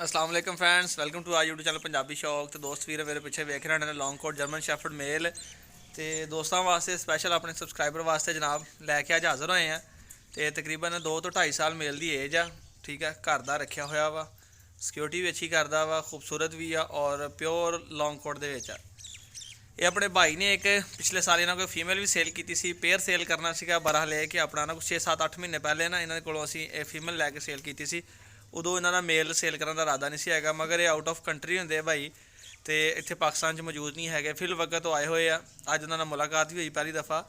अस्सलाम वालेकुम friends, welcome to our YouTube channel Punjabi Shauk. तो दोस्त वीर मेरे पिछे वेख रहे हैं long coat German shepherd male. तो दोस्तों वास्ते स्पैशल अपने सबसक्राइबर वास्ते जनाब लैके अज हाज़र होए हैं। तो तकरीबन 2 तो 2.5 साल मेल की एज आ। ठीक है, घर का रखा हुआ वा, सिक्योरिटी भी अच्छी करता वा, खूबसूरत भी आ और प्योर लॉन्ग कोट दे विच आ। ये अपने भाई ने एक पिछले साल इन्होंने कोई फीमेल भी सेल की सी, पेयर सेल करना सीगा बरा लेके अपना ना 6-7-8 महीने पहले ना इन्होंने कोलों असीं फीमेल लैके सेल की सी। उदों इन्हों का मेल सेल करने का इरादा नहीं सी हैगा, मगर ये आउट ऑफ कंट्री होंगे भाई, तो इत्थे पाकिस्तान मौजूद नहीं है। फिल वक्त तो आए हुए आ, अज उन्होंने मुलाकात भी हुई पहली दफ़ा।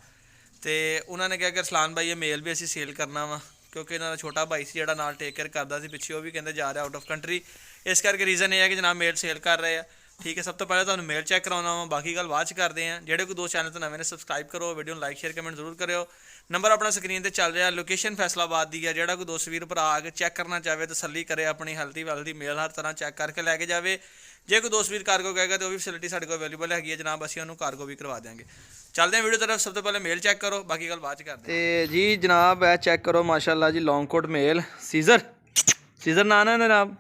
तो उन्होंने कहा कि रसलान भाई ये मेल भी असी सेल करना वा, क्योंकि इन्होंने छोटा भाई से जो नाल टेक केयर करता सी पिछे, वो भी कहते जा रहा आउट ऑफ कंट्री। इस करके रीज़न ये है कि जनाब मेल सेल कर रहे हैं। ठीक है, सब तो पहले तुहानूं मेल चैक कराउणा वा, बाकी गल बाद च करते हैं। जेडे कोई 2 चैनल तो नवे ने सबसक्राइब करो, वीडियो लाइक शेयर कमेंट जरूर करो। नंबर अपना स्क्रीन पर चल रहा, लोकेशन फैसलाबाद की है। जो कोई दोस्त वीर भरा आके चैक करना चाहे तसली करे, अपनी हेल्थी वेल्थी मेल हर तरह चैक करके लैके जाए। जे कोई दोस्त वीर कार्गो कहेगा तो वह भी फैसिलिटी साढ़े को अवेलेबल हैगी है जनाब, असीं उन्होंने कार्गो भी करवा देंगे। चलते हैं वीडियो तरफ, सब तो पहले मेल चैक करो, बाकी गल बाद च करते हैं। जी जनाब है चैक करो माशाल्लाह जी, लॉन्ग कोट मेल सीजर ना ना जनाब,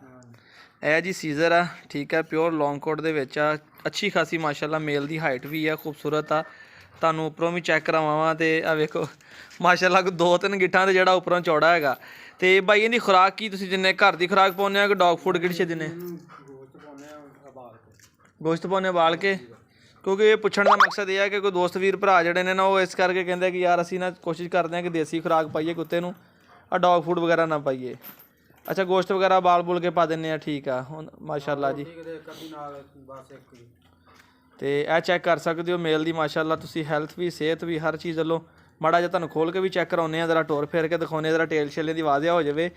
है जी सीजर आ। ठीक है, प्योर लॉन्ग कोट दे विच आ, अच्छी खासी माशाल्लाह मेल की हाइट भी है, खूबसूरत आ। तुहानूं उपरों भी चैक करावां तो आ वेखो माशाल्लाह 2-3 गिट्ठां ते जिहड़ा उपरों चौड़ा हैगा। तो भाई इहदी खुराक की तुसीं दिंदे, घर की खुराक पाउने आ कि डॉग फूड किहड़ी दिंदे? गोश्त पाउने बाल के, क्योंकि ये पुछण का मकसद यह है कि कोई दोस्त वीर भरा जिहड़े ने ना वो इस करके कहंदे कि यार असीं ना कोशिश करते हैं कि देसी खुराक पाइए कुत्ते नूं, आ डॉग फूड वगैरह ना पाइए। अच्छा, गोश्त वगैरह बाल बुल के पा दिंदे आ, ठीक आ हुण माशाल्लाह जी। तो यह चैक कर सकते हो मेल की माशाल्लाह, तुसीं हेल्थ भी सेहत भी हर चीज़ वालों। माड़ा जिहा तुहानूं खोल के भी चैक कराउने आ, जरा टोर फेर के दिखाउने, जरा टेल शेलें दी वाजिया हो जाए।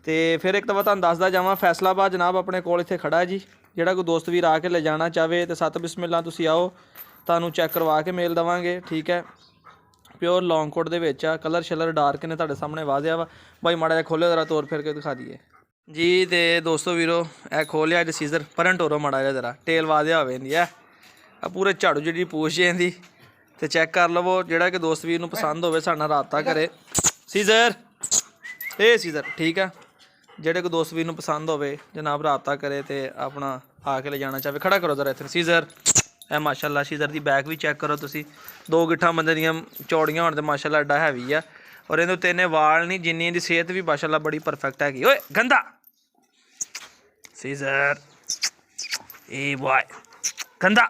तो फिर एक दफ़ा तुहानूं दसदा जावां, फैसलाबाद जनाब अपने कोल इत्थे खड़ा है जी। जिहड़ा कोई दोस्त वीर आके ले जाना चाहे तो 7 बिस्मिल्लाह तुसीं आओ, तुहानूं चैक करवा के मेल देवांगे। ठीक है, प्योर लॉन्ग कोट दे विच आ, कलर शलर डार्क ने तुहाडे सामने वाजिया वा। भाई माड़ा जिहा खोलो, जरा तोड़ फिर के दिखा दिए जी। तो दोस्तों वीरो ए खोलिया जो सीजर परन टोरो माड़ा जिहा, जरा टेल वाजिया होवे इहदी है, पूरे झाड़ू जी पूछ है इहदी। तो चैक कर लवो, जिहड़ा कि दोस्त वीर नूं पसंद होवे साडे नाल राबता करे। सीजर सीजर ठीक है, जिहड़े कोई दोस्त वीर नूं पसंद होवे जनाब राबता करे तो अपना आके ले जाना चाहे। खड़ा करो जरा इत्थे सीजर, ए माशाल्लाह सीजर दी बैक भी चैक करो तुसीं, 2 गिट्ठां बंदे दियां चौड़ियां होण ते माशाल्लाह एड्डा हैवी आ। और इहदे उत्ते इन्ने वाल नहीं, जिन्नी इहदी सेहत भी माशाल्लाह बड़ी परफेक्ट हैगी। ओए गंदा सीजर, ए बॉय गंदा,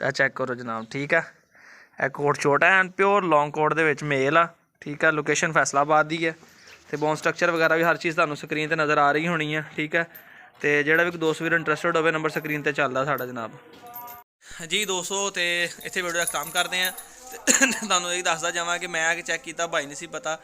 ए चैक करो जनाब। ठीक है, ए कोट छोटा है, प्योर लॉन्ग कोट दे विच मेल आ। ठीक है, लोकेशन फैसलाबाद दी है। तो बोन स्ट्रक्चर वगैरह भी हर चीज़ तुहानूं स्क्रीन पर नज़र आ रही होनी है। ठीक है, तो जिहड़ा भी दोस्त वीर इंटरस्टेड होवे नंबर स्क्रीन पर चलदा साडा जनाब जी। दोस्तों तो इत्थे वीडियो का काम करते हैं। तुहानूं यही दसदा जावां कि मैं आके चैक किया, भाई नहीं सी पता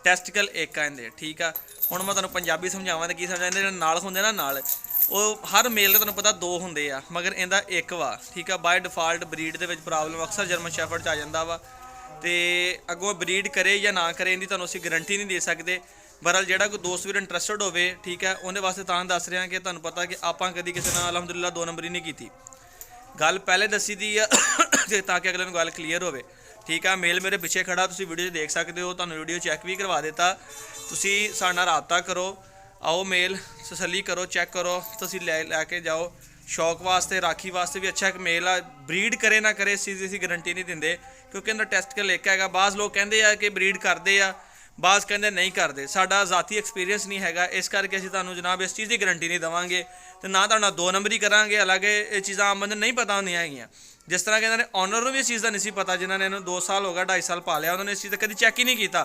टेस्टिकल एक आंदे। ठीक है, हुण मैं तुहानूं पंजाबी समझावां तो की समझांदे, जिहड़े नाल हुंदे ना नाल, वो हर मेल के तुहानूं पता 2 हुंदे आ, मगर इहदा एक वा। ठीक है, बाय डिफाल्ट ब्रीड दे विच प्रॉब्लम अक्सर जर्मन शेफर्ड च आ जांदा वा। तो अगों ब्रीड करे या ना करे इहदी तुहानूं असीं गारंटी नहीं दे सकते। बहरहाल जिहड़ा कोई दोस्त वीर इंटरस्टेड होवे, ठीक है, उहदे वास्ते तां दस रहा कि तुहानूं पता कि आपां कदी किसी नाल अलहमदुलिल्लाह 2 नंबरी नहीं कीती, गल पहले दसी दी है ताकि अगले नूं गल क्लीयर होवे। ठीक है, मेल मेरे पिछे खड़ा, तुसीं वीडियो देख सकते हो, तुहानूं वीडियो चैक भी करवा देता। तुसीं साडे नाल राबता करो, आओ मेल तसल्ली करो, चैक करो, तुसीं लैके जाओ। शौक वास्ते राखी वास्ते भी अच्छा एक मेल आ। ब्रीड करे ना करे इस चीज़ की असीं गारंटी नहीं दिंदे, क्योंकि इहदा टेस्टिकल एक हैगा। बाज़ लोग कहंदे आ कि ब्रीड करदे आ, बाज़ कहंदे नहीं करते। साडा ज़ाती एक्सपीरियंस नहीं हैगा, इस करके असीं तुहानूं जनाब इस चीज़ की गारंटी नहीं देवांगे, तो ना तुहाडे नाल 2 नंबरी करांगे। हालांकि ये चीज़ां आम बंदे नहीं पता होंदियां हैगियां। जिस तरह कि इन्होंने ऑनर भी इस चीज़ का नहीं सी पता, जिन्होंने इन्होंने 2 साल हो गया 2.5 साल पालिया, उन्होंने इस चीज़ का कभी चैक ही नहीं किया।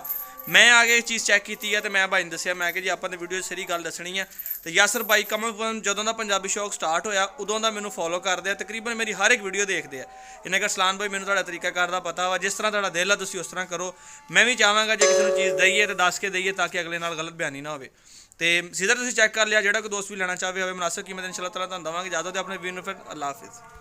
मैं आगे इस चीज़ चैक की है, तो मैं भाई ने दसिया, मैं कि जी आपां वीडियो सारी गल दसनी है। तो यासर भाई कम जदों का पंजाबी शौक स्टार्ट होया उदों का मैनू फॉलो करते हैं, तकरीबन मेरी हर एक वीडियो देखते हैं। इन्हें कहा सलान भाई मैनू तुहाडा तरीकाकार दा पता वा, जिस तरह तुहाडा दिल है तुसीं उस तरह करो। मैं भी चाहांगा जे किसी नूं चीज़ दईए तो दस के दईए, ताकि अगले नाल गलत बयानी ना होवे। तो सीधा तुसीं चैक कर लिया, जिहड़ा कोई दोस्त भी लेना चाहे होवे मुनासिब कीमत इंशाअल्लाह ताला तुहानूं देवांगे। इजाजत है अपने वीर नूं, फिर अल्लाह हाफिज़।